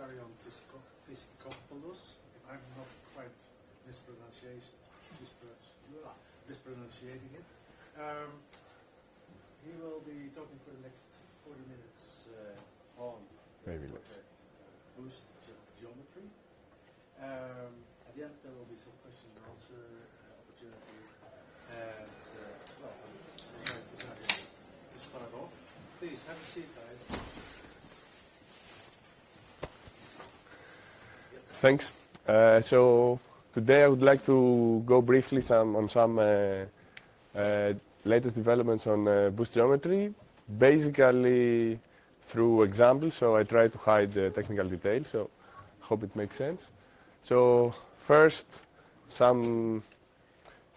Sarion Physikopoulos, if I'm not quite mispronouncing it. He will be talking for the next 40 minutes on Maybe less. boost geometry. At the end there will be some question and answer opportunity. And well, I'm going to start off. Please have a seat, guys. Thanks. So today I would like to go briefly on some latest developments on boost geometry, basically through examples. So I try to hide the technical details. So I hope it makes sense. So first, some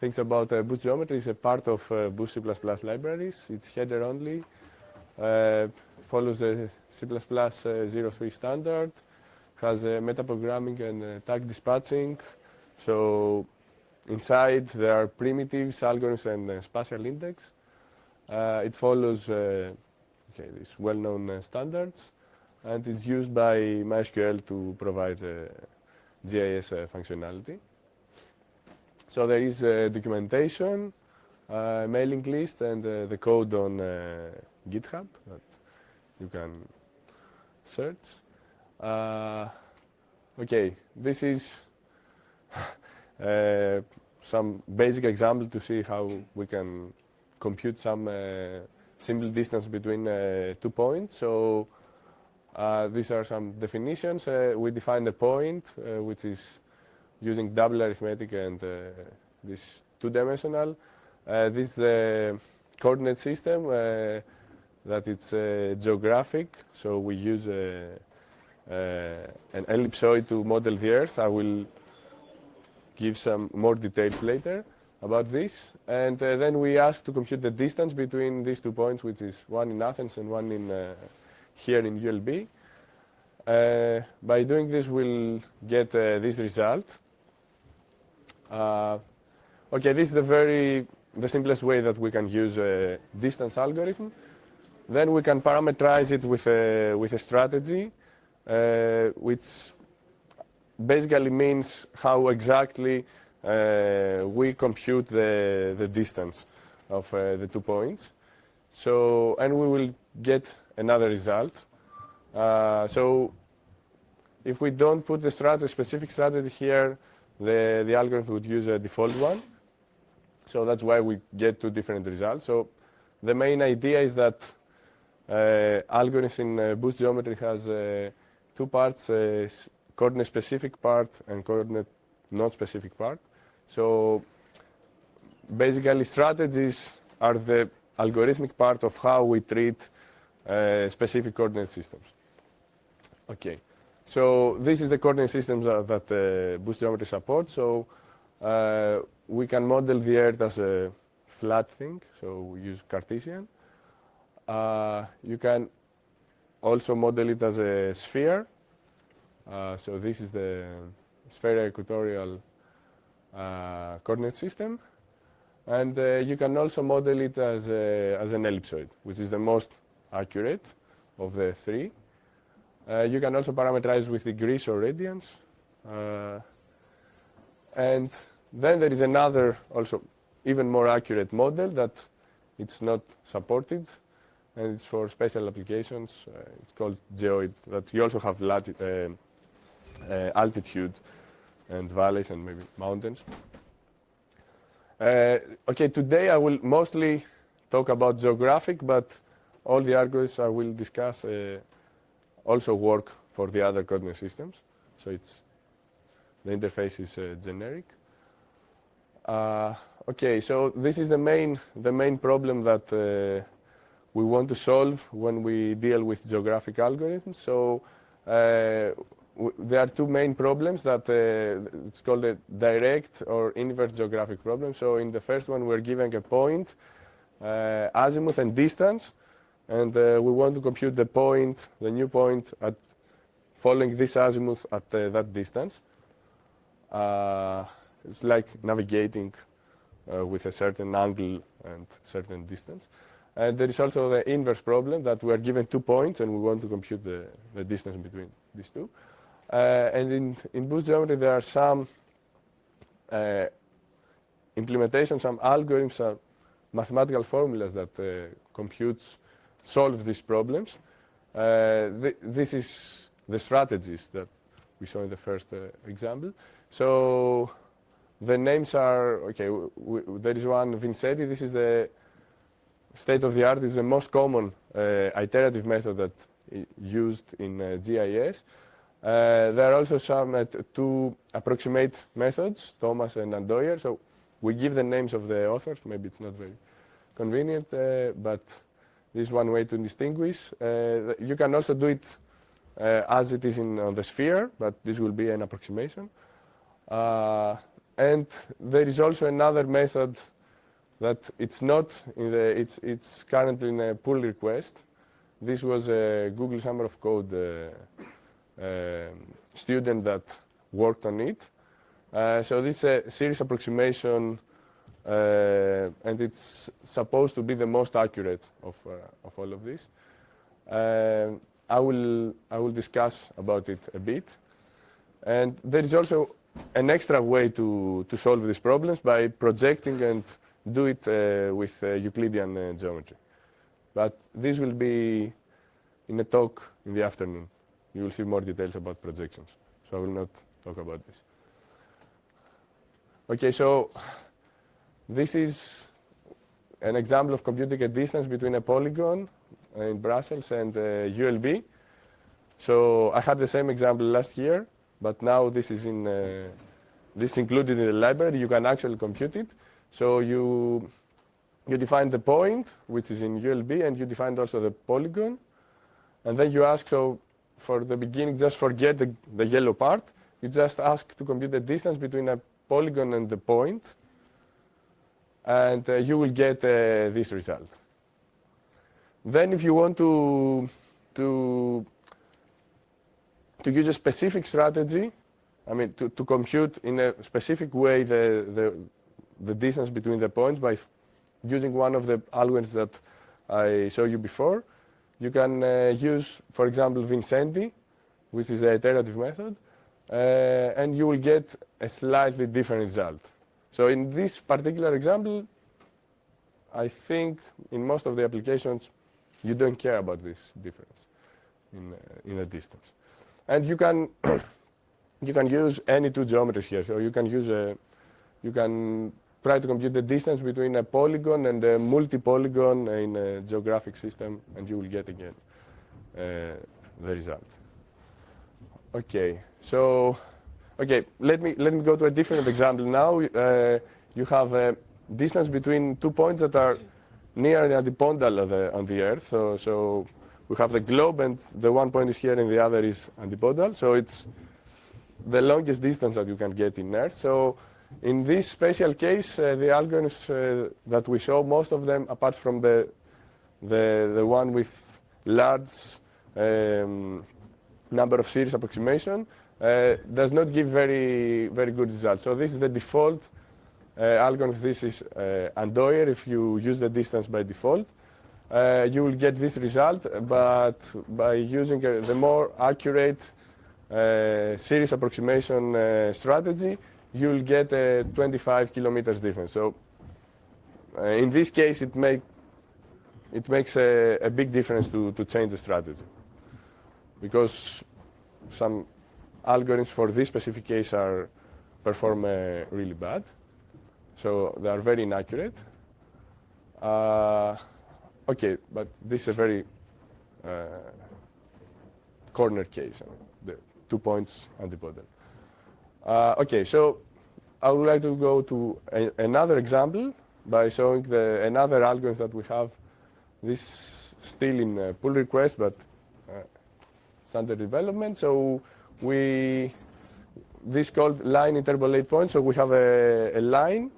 things about boost geometry. Is a part of Boost C++ libraries. It's header only. Follows the C++ 03 standard. Has metaprogramming and tag dispatching. So inside there are primitives, algorithms, and spatial index. It follows these well-known standards, and is used by MySQL to provide GIS functionality. So there is documentation, mailing list, and the code on GitHub that you can search. Okay, this is some basic example to see how we can compute some simple distance between 2 points. So these are some definitions. We define a point which is using double arithmetic and this two-dimensional. This is the coordinate system that it's geographic. So we use an ellipsoid to model the Earth. I will give some more details later about this. And then we ask to compute the distance between these 2 points, which is one in Athens and one in here in ULB. By doing this, we'll get this result. Okay, this is the simplest way that we can use a distance algorithm. Then we can parameterize it with a strategy, which basically means how exactly we compute the distance of the 2 points. So, and we will get another result. So if we don't put the specific strategy here, the algorithm would use a default one. So that's why we get 2 different results. So the main idea is that algorithm in boost geometry has 2 parts, coordinate specific part and coordinate non-specific part. So basically strategies are the algorithmic part of how we treat specific coordinate systems. Okay, so this is the coordinate systems that boost geometry supports. So we can model the Earth as a flat thing, so we use Cartesian. You can also model it as a sphere. So this is the sphere equatorial coordinate system. And you can also model it as an ellipsoid, which is the most accurate of the 3. You can also parameterize with degrees or radians. And then there is another, also even more accurate model that it's not supported, and it's for special applications. It's called geoid, that you also have altitude and valleys and maybe mountains. Okay, today I will mostly talk about geographic, but all the algorithms I will discuss also work for the other coordinate systems. So the interface is generic. Okay, so this is the main problem that we want to solve when we deal with geographic algorithms. So there are 2 main problems that it's called a direct or inverse geographic problem. So in the first one, we're given a point, azimuth and distance, and we want to compute the new point at following this azimuth at that distance. It's like navigating with a certain angle and certain distance. And there is also the inverse problem that we are given 2 points and we want to compute the distance between these 2. And in boost geometry, there are some implementations, some algorithms, some mathematical formulas that solve these problems. This is the strategies that we saw in the first example. So the names are, okay, there is one Vincetti. This is the state of the art. This is the most common iterative method that used in GIS. There are also some two approximate methods, Thomas and Andoyer. So we give the names of the authors. Maybe it's not very convenient, but this is one way to distinguish. You can also do it as it is on the sphere, but this will be an approximation. And there is also another method that it's not in the, it's currently in a pull request. This was a Google Summer of Code student that worked on it. So this is a series approximation, and it's supposed to be the most accurate of all of this. I will discuss about it a bit. And there is also an extra way to solve these problems by projecting and do it with Euclidean geometry. But this will be in a talk in the afternoon. You will see more details about projections. So I will not talk about this. Okay, so this is an example of computing a distance between a polygon in Brussels and ULB. So I had the same example last year, but now this is included in the library. You can actually compute it. So you define the point, which is in ULB, and you define also the polygon. And then you ask, so for the beginning, just forget the yellow part. You just ask to compute the distance between a polygon and the point, and you will get this result. Then if you want to use a specific strategy, I mean, to compute in a specific way the distance between the points by using one of the algorithms that I showed you before, you can use, for example, Vincetti, which is the iterative method, and you will get a slightly different result. So in this particular example, I think in most of the applications, you don't care about this difference in the distance. And you can use any two geometries here. So you can try to compute the distance between a polygon and a multi-polygon in a geographic system, and you will get again the result. Okay, so let me go to a different example now. You have a distance between 2 points that are near the antipodal on the Earth. So we have the globe, and the one point is here, and the other is antipodal. So it's the longest distance that you can get in Earth. So in this special case, the algorithms that we saw, most of them, apart from the one with large number of series approximation, does not give very good results. So this is the default algorithm. This is Andoyer. If you use the distance by default, you will get this result, but by using the more accurate series approximation strategy, you'll get a 25 kilometers difference. So in this case, it makes a big difference to change the strategy, because some algorithms for this specific case perform really bad. So they are very inaccurate. Okay, but this is a very corner case. I mean, the 2 points antipodal. Okay, so I would like to go to another example by showing another algorithm that we have. This still in pull request, but standard development. So this called line interpolate point. So we have a line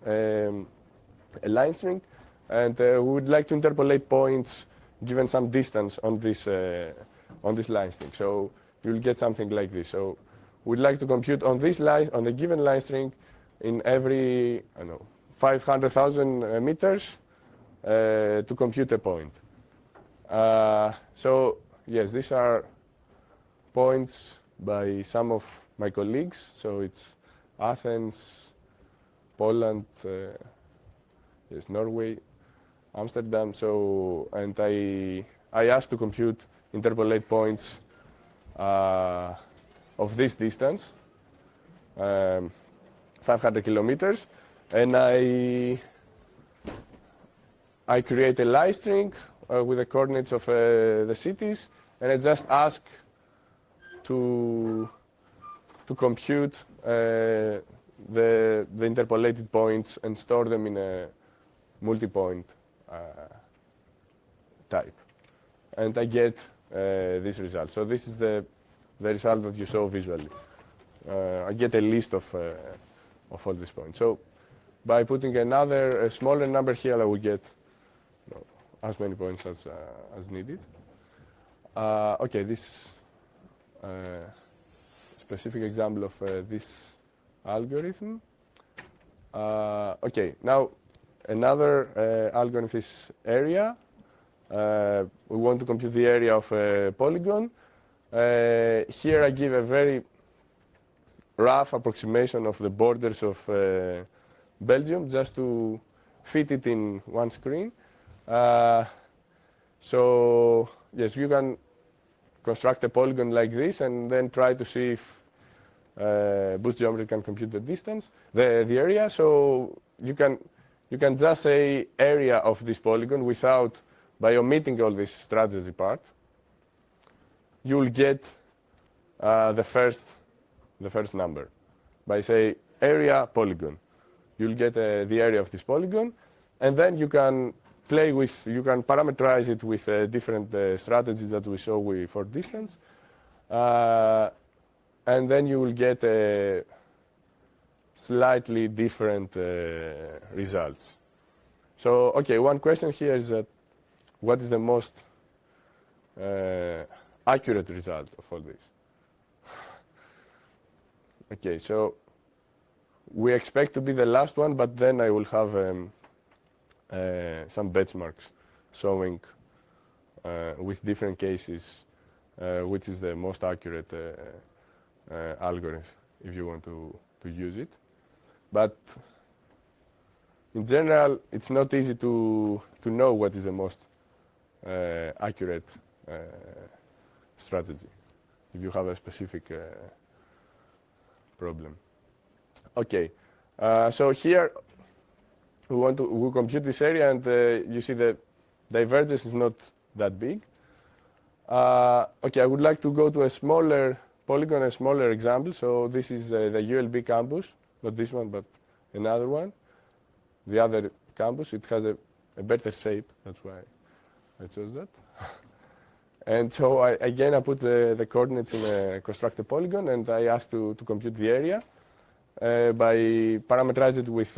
string, and we would like to interpolate points given some distance on this line string. So you'll get something like this. So we'd like to compute on this line, on the given line string, in every 500,000 meters to compute a point. So yes, these are points by some of my colleagues. So it's Athens, Poland, yes, Norway, Amsterdam. So, and I asked to compute interpolate points of this distance, 500 kilometers, and I create a lie string with the coordinates of the cities, and I just ask to compute the interpolated points and store them in a multi-point type, and I get this result. So this is the result that you saw visually. I get a list of all these points. So by putting a smaller number here, I will get as many points as needed. Okay, this specific example of this algorithm. Okay, now another algorithm is area. We want to compute the area of a polygon. Here I give a very rough approximation of the borders of Belgium just to fit it in one screen. So yes, you can construct a polygon like this and then try to see if boost geometry can compute the distance, the area. So you can just say area of this polygon by omitting all this strategy part. You will get the first number by say area polygon. You'll get the area of this polygon, and then you can parameterize it with different strategies that we saw for distance, and then you will get slightly different results. So, okay, one question here is that what is the most accurate result of all this? Okay, so we expect to be the last one, but then I will have some benchmarks showing with different cases which is the most accurate algorithm if you want to use it. But in general, it's not easy to know what is the most accurate strategy if you have a specific problem. Okay, so here we compute this area, and you see the divergence is not that big. Okay, I would like to go to a smaller polygon, a smaller example. So this is the ULB campus, not this one, but another one. The other campus, it has a better shape, that's why I chose that. And so I put the coordinates in a constructed polygon, and I ask to compute the area by parameterize it with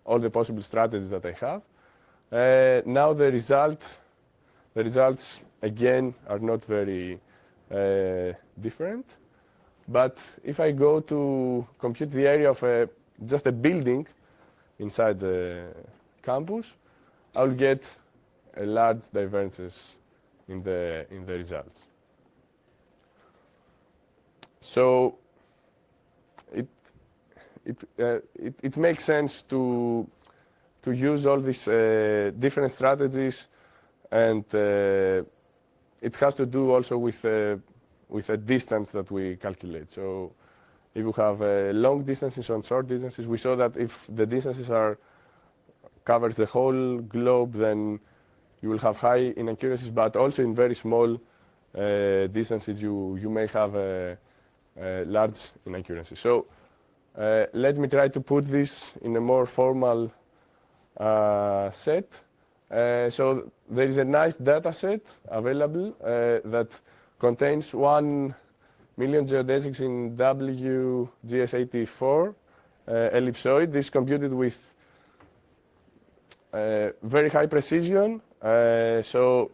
all the possible strategies that I have. Now the results again are not very different. But if I go to compute the area of just a building inside the campus, I'll get a large divergences in the results. So it makes sense to use all these different strategies, and it has to do also with a distance that we calculate. So if you have long distances and short distances, we saw that if the distances covers the whole globe, then you will have high inaccuracies, but also in very small distances you may have large inaccuracies. So let me try to put this in a more formal set. So there is a nice data set available that contains 1 million geodesics in WGS84 ellipsoid. This is computed with very high precision. So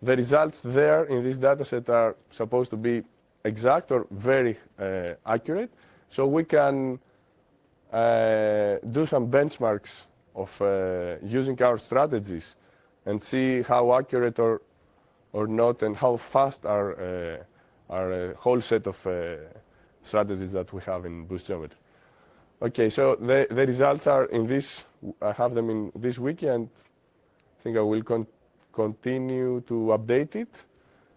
the results there in this data set are supposed to be exact or very accurate. So we can do some benchmarks of using our strategies and see how accurate or not, and how fast our are a whole set of strategies that we have in boost geometry. Okay, so the results are in this. I have them in this wiki, and I think I will continue to update it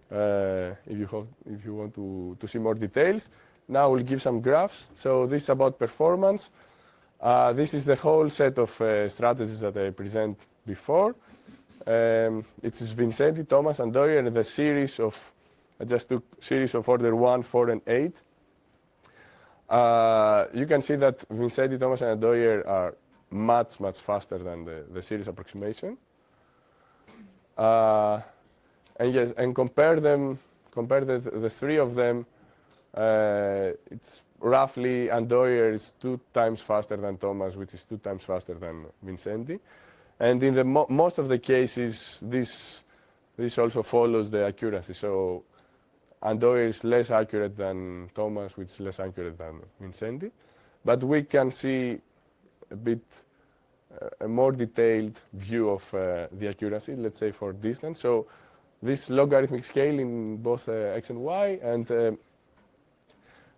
if you want to see more details. Now we'll give some graphs. So this is about performance. This is the whole set of strategies that I present before. It's Vincenti, Thomas, and Doyer, and the series of, I just took series of order 1, 4, and 8. You can see that Vincenti, Thomas, and Doyer are much faster than the series approximation. And yes, and compare the three of them. It's roughly, and Doyer is 2 times faster than Thomas, which is 2 times faster than Vincenti. And in the most of the cases, this also follows the accuracy. So Andoyer is less accurate than Thomas, which is less accurate than Vincenti. But we can see a more detailed view of the accuracy, let's say for distance. So this logarithmic scale in both x and y, and in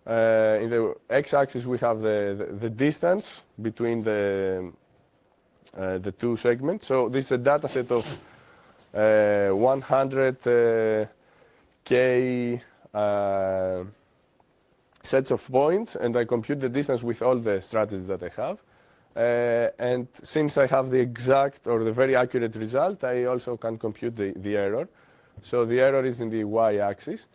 the x-axis we have the distance between the two segments. So this is a data set of 100 k sets of points, and I compute the distance with all the strategies that I have. And since I have the exact or the very accurate result, I also can compute the error. So the error is in the y-axis.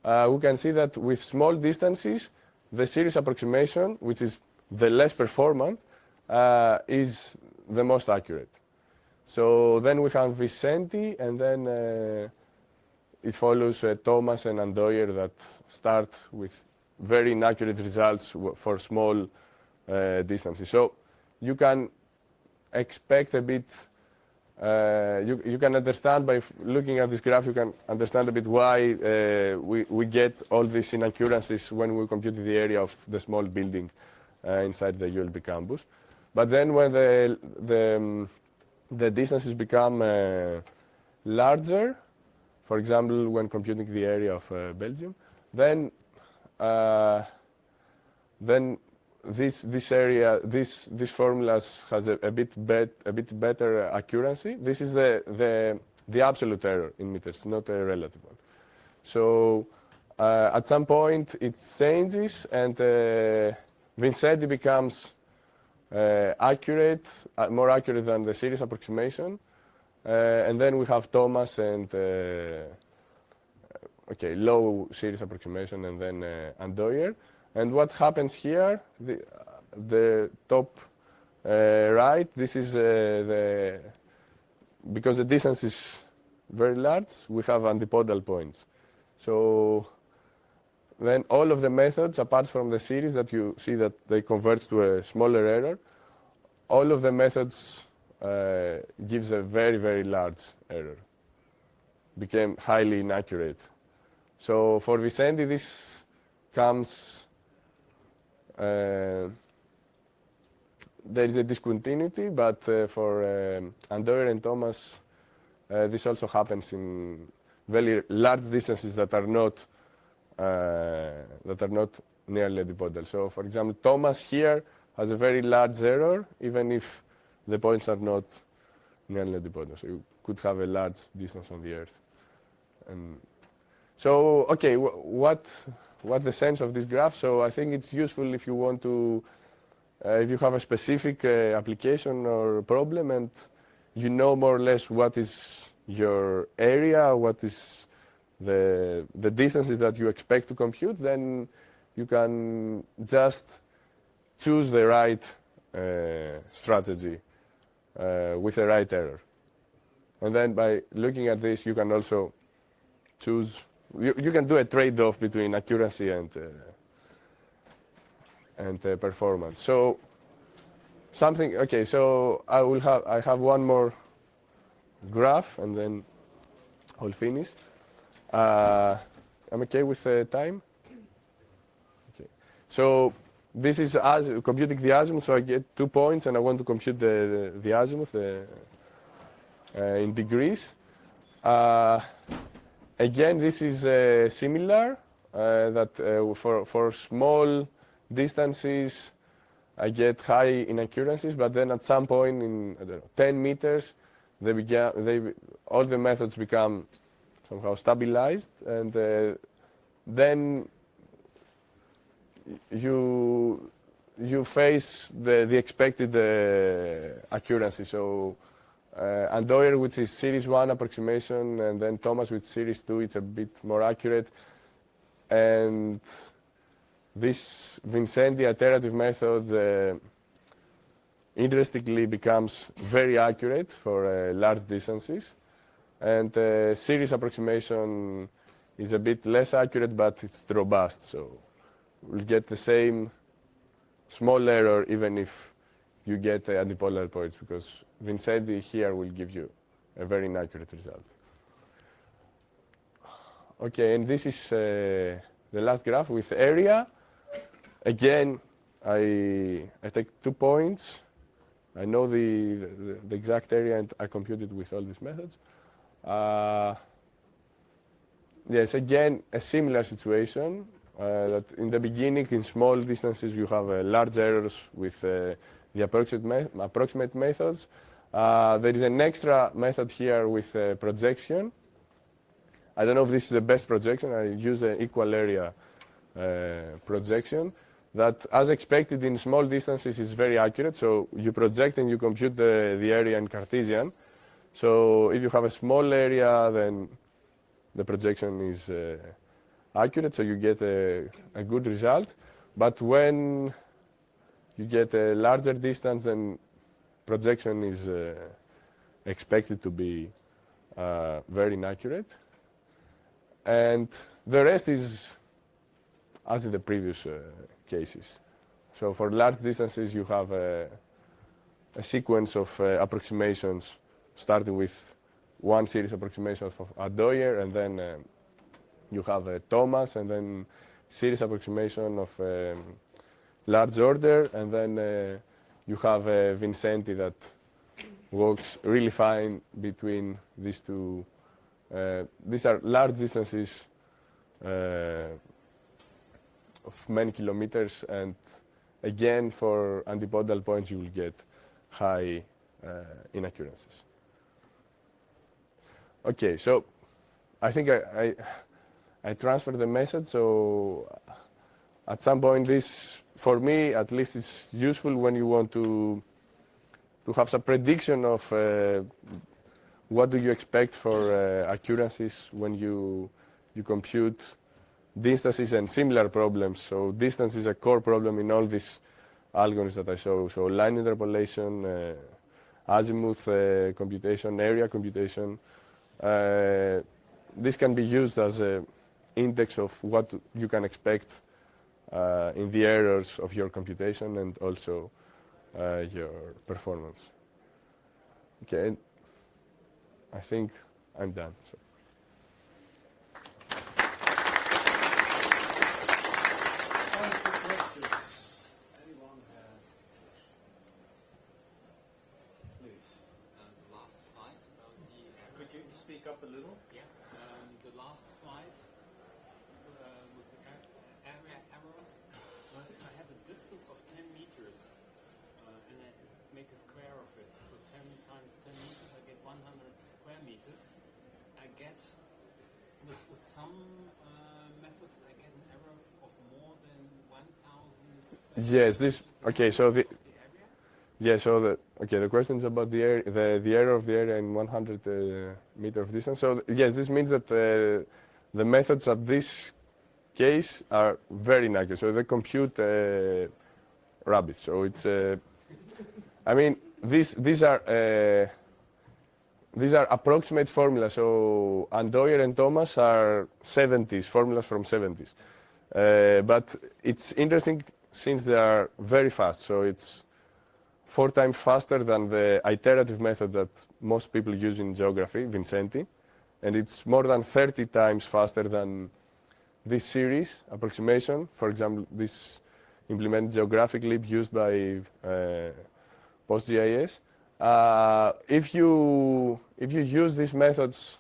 We can see that with small distances, the series approximation, which is the less performant, is the most accurate. So then we have Vincenti, and then it follows Thomas and Andoyer that start with very inaccurate results for small distances. So you can expect a bit, you can understand by looking at this graph, you can understand a bit why we get all these inaccuracies when we compute the area of the small building inside the ULB campus. But then when the distances become larger, for example, when computing the area of Belgium, then this area, this formulas has a bit better accuracy. This is the absolute error in meters, not a relative one. So at some point it changes, and Vincenti becomes accurate, more accurate than the series approximation, and then we have Thomas and low series approximation, and then Andoyer. And what happens here, the top right, this is because the distance is very large, we have antipodal points. So then all of the methods, apart from the series that you see that they converge to a smaller error, all of the methods gives a very large error, became highly inaccurate. So for Vincenti, this comes, there is a discontinuity, but for Andoyer and Thomas, this also happens in very large distances that are not nearly antipodal. So for example, Thomas here has a very large error, even if the points are not nearly antipodal. So you could have a large distance on the Earth. So, okay, what's the sense of this graph? So I think it's useful if you want to, if you have a specific application or problem, and you know more or less what is your area, what is the distances that you expect to compute, then you can just choose the right strategy with the right error. And then by looking at this, you can also choose, you can do a trade-off between accuracy and performance. So something, okay, so I have one more graph, and then I'll finish. I'm okay with time? Okay. So this is computing the azimuth, so I get 2 points, and I want to compute the azimuth in degrees. Again, this is similar. that for small distances I get high inaccuracies, but then at some point in I don't know, 10 meters, all the methods become somehow stabilized, and then you face the expected accuracy. So Andoyer, which is series 1 approximation, and then Thomas with series 2, it's a bit more accurate. And this Vincenti iterative method interestingly becomes very accurate for large distances. And series approximation is a bit less accurate, but it's robust. So we'll get the same small error even if you get antipolar points, because Vincenti here will give you a very inaccurate result. Okay, and this is the last graph with area. Again, I take 2 points. I know the exact area, and I compute it with all these methods. Yes, again, a similar situation. That in the beginning, in small distances, you have large errors with the approximate methods. There is an extra method here with projection. I don't know if this is the best projection. I use an equal area projection that, as expected in small distances, is very accurate. So you project and you compute the area in Cartesian. So if you have a small area, then the projection is accurate, so you get a good result. But when you get a larger distance, then projection is expected to be very inaccurate. And the rest is as in the previous cases. So for large distances, you have a sequence of approximations starting with one series approximation of Andoyer, and then you have Thomas, and then series approximation of large order, and then you have Vincenti that works really fine between these two. These are large distances of many kilometers, and again, for antipodal points, you will get high inaccuracies. Okay, so I think I transfer the message. So at some point, this, for me at least, is useful when you want to have some prediction of what do you expect for accuracies when you compute distances and similar problems. So distance is a core problem in all these algorithms that I show. So line interpolation, azimuth computation, area computation. This can be used as an index of what you can expect in the errors of your computation and also your performance. Okay, I think I'm done. So. Speak up a little. Yeah, the last slide with the area errors. If I have a distance of 10 meters and I make a square of it, so 10 times 10 meters, I get 100 square meters. I get, with some methods, I get an error of more than 1,000 square meters. Yes, this, okay, so the yeah, so the question is about the error of the area in 100 meter of distance. So yes, this means that the methods at this case are very inaccurate. So they compute rubbish. So it's, I mean, these are approximate formulas. So Andoyer and Thomas are 70s, formulas from 70s. But it's interesting since they are very fast. So it's 4 times faster than the iterative method that most people use in geography, Vincenti, and it's more than 30 times faster than this series approximation. For example, this implemented geographic leap used by PostGIS. If you use these methods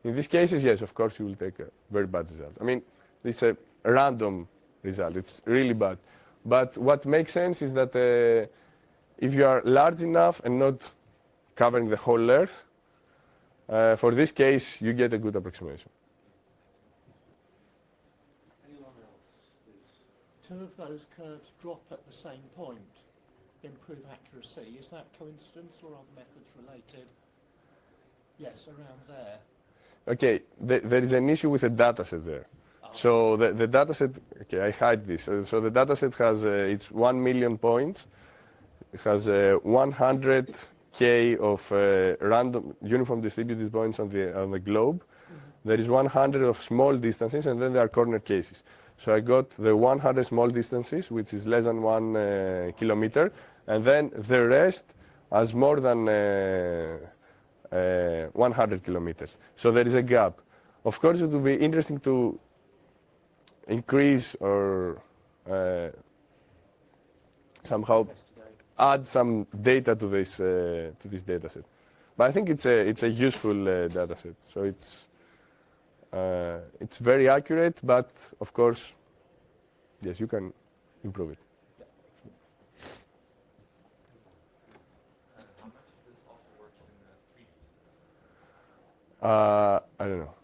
in these cases, yes, of course, you will take a very bad result. I mean, this random result. It's really bad. But what makes sense is that if you are large enough and not covering the whole Earth, for this case, you get a good approximation. Anyone else, please? Two of those curves drop at the same point, improve accuracy. Is that coincidence or are the methods related? Yes, around there. Okay, there is an issue with the dataset there. So the dataset, okay, I hide this. So the dataset has, it's 1 million points. It has 100K of random uniform distributed points on the globe. There is 100 of small distances, and then there are corner cases. So I got the 100 small distances, which is less than 1 kilometer, and then the rest has more than 100 kilometers. So there is a gap. Of course, it would be interesting to increase or somehow add some data to this data set. But I think it's a useful data set. So it's very accurate, but of course, yes, you can improve it. How much of this also works in 3D? I don't know.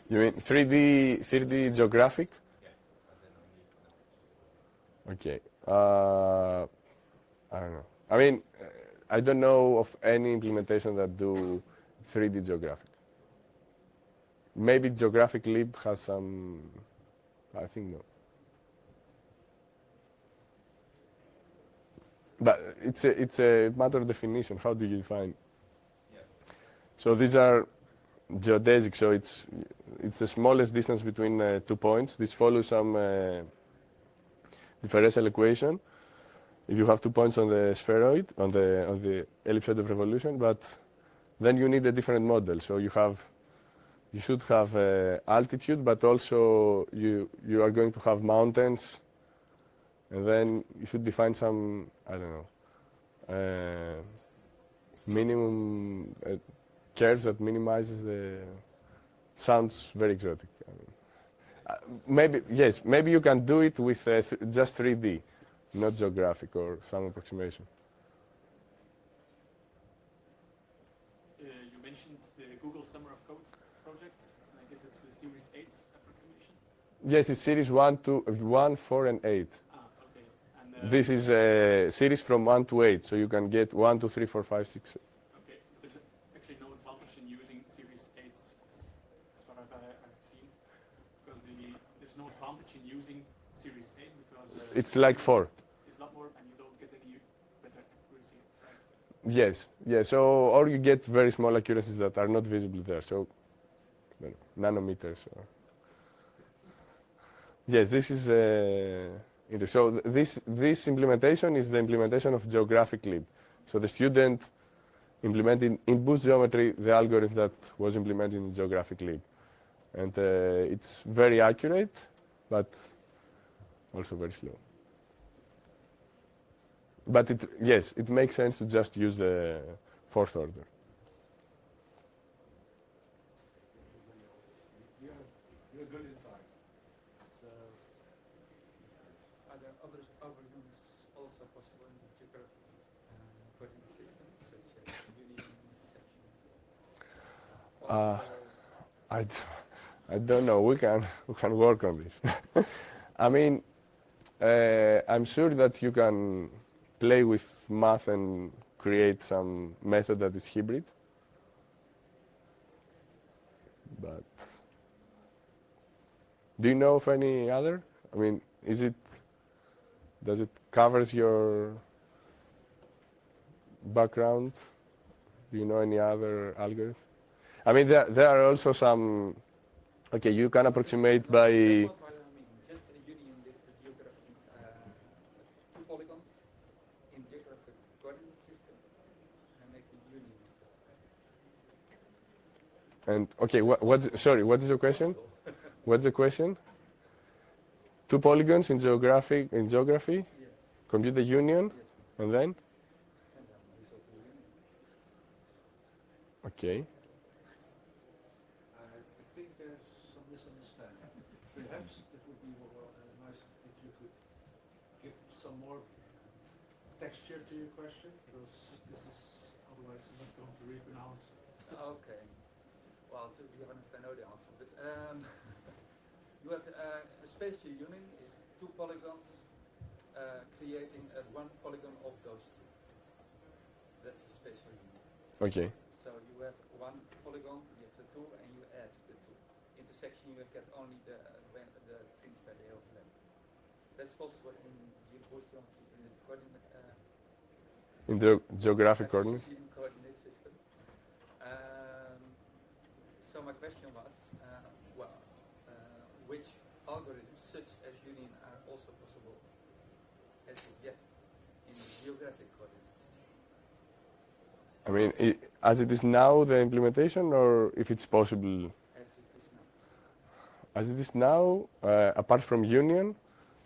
You mean 3D geographic? Yeah, as in only Okay. I don't know. I mean, I don't know of any implementation that do 3D geographic. Maybe Geographic Lib has some. I think no. But it's a matter of definition. How do you define? Yeah. So these are geodesic. So it's the smallest distance between 2 points. This follows some differential equation. If you have 2 points on the spheroid, on the ellipsoid of revolution, but then you need a different model. So you should have altitude, but also you are going to have mountains, and then you should define some, I don't know, minimum curves that minimizes the. Sounds very exotic. I mean, maybe yes, maybe you can do it with just 3D, not geographic or some approximation. You mentioned the Google Summer of Code project. I guess it's the Series 8 approximation. Yes, it's series 1, 4, and 8. Okay. And This is a series from 1 to 8, so you can get 1, 2, 3, 4, 5, 6. okay, but there's actually no advantage in using Series 8 as far as I've seen, because there's no advantage in using Series 8 because It's like 4. it's a lot more, and you don't get any better accuracy. Right? Yes, yes. So, or you get very small accuracies that are not visible there. So, I don't know, nanometers. Or... Yes, this is. So this implementation is the implementation of Geographic Lib. So the student implemented in boost geometry the algorithm that was implemented in Geographic Lib, and it's very accurate, but also very slow. But yes, it makes sense to just use the fourth order. You're good in time. So, Are there other algorithms also possible in the geographic coordinate system, such as union section? I don't know. We can work on this. I mean, I'm sure that you can play with math and create some method that is hybrid. But do you know of any other? I mean, does it covers your background? Do you know any other algorithm? I mean, there are also some. Okay, you can approximate by. That's not what I mean. Just a union with the geographic two polygons in geographic coordinate system and make the union. And okay, what is your question? What's the question? 2 polygons in geography, Yes. compute the union, Yes. and then? And then result the union. Okay. I think there's some misunderstanding. texture to your question, because this is otherwise not going to repronounce. Okay. Well, to be honest, I know the answer, but you have a spatial union is two polygons creating one polygon of those two. That's a spatial union. Okay. So you have one polygon, you have the two, and you add the two. Intersection, you get only the things where they overlap. That's possible in the coordinate. In the geographic coordinate. Cartesian coordinate system. So my question was, which algorithms such as union are also possible as of yet in the geographic coordinate system? I mean, as it is now, the implementation, or if it's possible? As it is now. As it is now, apart from union,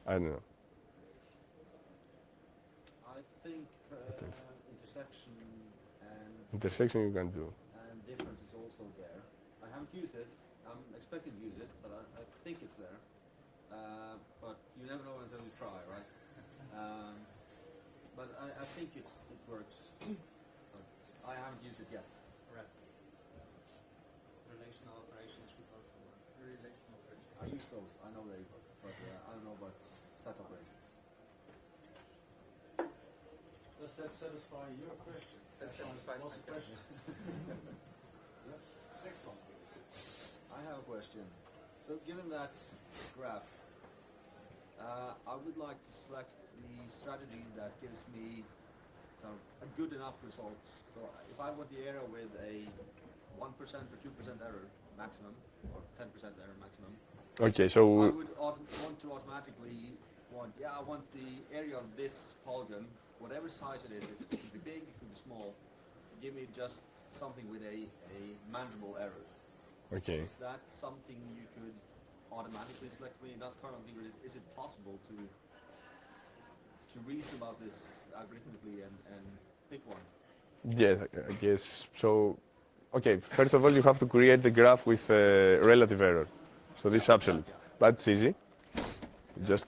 I don't know. I think intersection and Intersection you can do. difference is also there. I haven't used it. I'm expecting to use it, but I think it's there. But you never know until you try, right? But I think it works. But I haven't used it yet. Right. Relational operations should also work. Relational operations. I use those. I know they work, but I don't know about set operations. Does that satisfy your question? That satisfies What's my the question? Next one, please. I have a question. So given that graph, I would like to select the strategy that gives me a good enough result. So if I want the error with a 1% or 2% error maximum, or 10% error maximum, Okay, I so would want to automatically I want the area of this polygon, whatever size it is, it could be big, it could be small, give me just something with a manageable error. okay. Is that something you could automatically select for me? Not currently, but is it possible to reason about this algorithmically and pick one? Yes, I guess. So, okay, first of all, you have to create the graph with relative error. So this is absolute, but it's easy. Just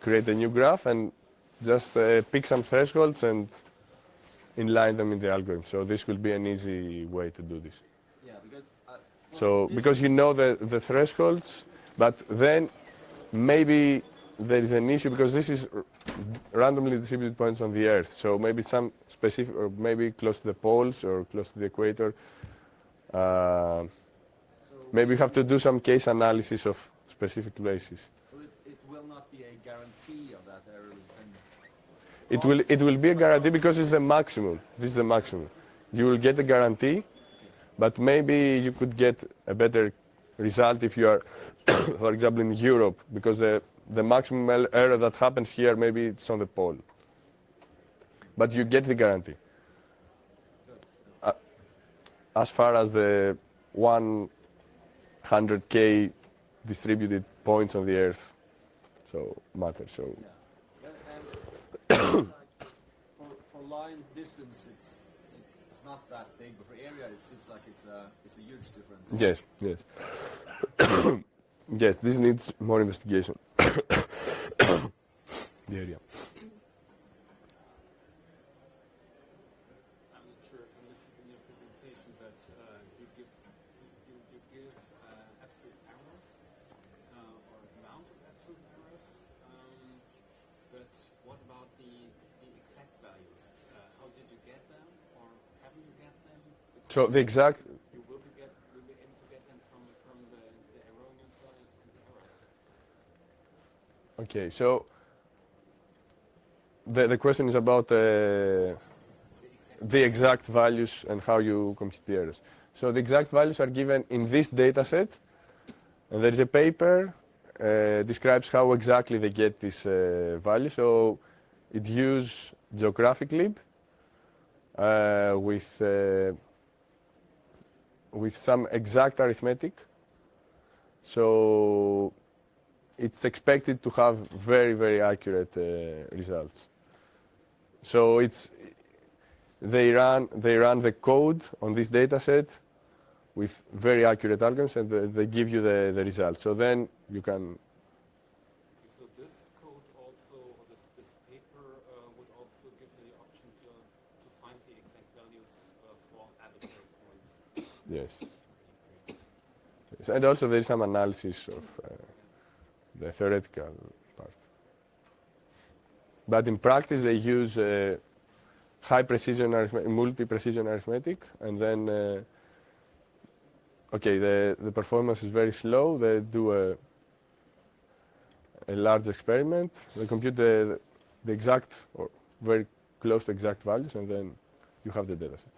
create a new graph and just pick some thresholds and inline them in the algorithm. So this will be an easy way to do this. Yeah, because So because you know the thresholds, but then maybe there is an issue because this is randomly distributed points on the Earth. So maybe some specific, or maybe close to the poles or close to the equator. Maybe you have to do some case analysis of specific places. So it will not be a guarantee of that error. It will be a guarantee because it's the maximum. This is the maximum. You will get a guarantee, but maybe you could get a better result if you are, for example, in Europe, because the maximum error that happens here, maybe it's on the pole. But you get the guarantee. As far as the 100K distributed points on the Earth, so matter. So. Yeah. And for line distance, it's not that big, but for area, it seems like it's a huge difference. Yes, yes. Yes, this needs more investigation. The area. I'm not sure if I listened in your presentation, but you give absolute errors or amount of absolute errors. But what about the exact values? How did you get them, or haven't you get them? So the exact. You will be able to get them from the erroneous values and the errors. Okay, so the question is about the exact values and how you compute the errors. So the exact values are given in this data set, and there is a paper describes how exactly they get this value. So it uses geographic lib with some exact arithmetic. So it's expected to have very, very accurate results. So they run the code on this data set with very accurate algorithms, and they give you the results. So then you can. So this code also, or this paper would also Yes. Yes. And also there is some analysis of the theoretical part. But in practice they use high precision multi-precision arithmetic, and then okay, the performance is very slow. They do a large experiment. They compute the exact or very close to exact values, and then you have the data set.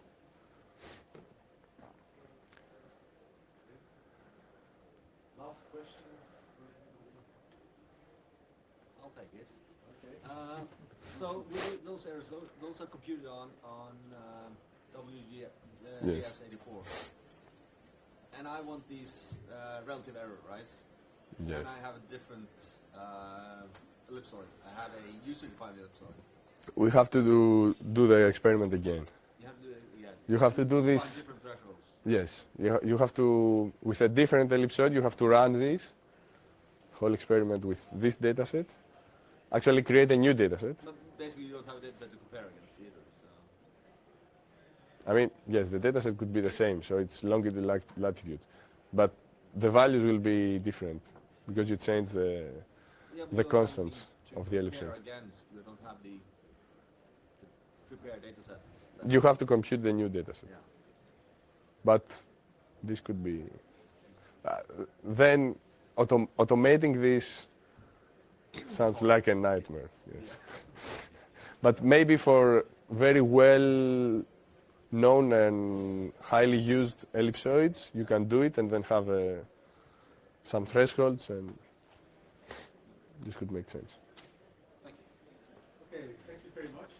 Last question. I'll take it. Okay. So those errors, those are computed on Yes. WGS84. And I want these relative error, right? Yes. And I have a different ellipsoid. I have a user-defined ellipsoid. We have to do the experiment again. You have to do it, yeah. You have to do Find this. different thresholds. Yes, you have to, with a different ellipsoid, you have to run this whole experiment with this data set. Actually create a new data set. But basically you don't have a data set to compare against either. So. I mean, yes, the data set could be the same, so it's longitude, latitude. But the values will be different because you change Yeah, but the you don't have constants to of the compare ellipsoid. Against, you don't have the prepared data set. You have to compute the new data set. Yeah. But this could be... then automating this sounds like a nightmare. Yes. But maybe for very well known and highly used ellipsoids, you can do it and then have some thresholds, and this could make sense. Okay, thank you very much.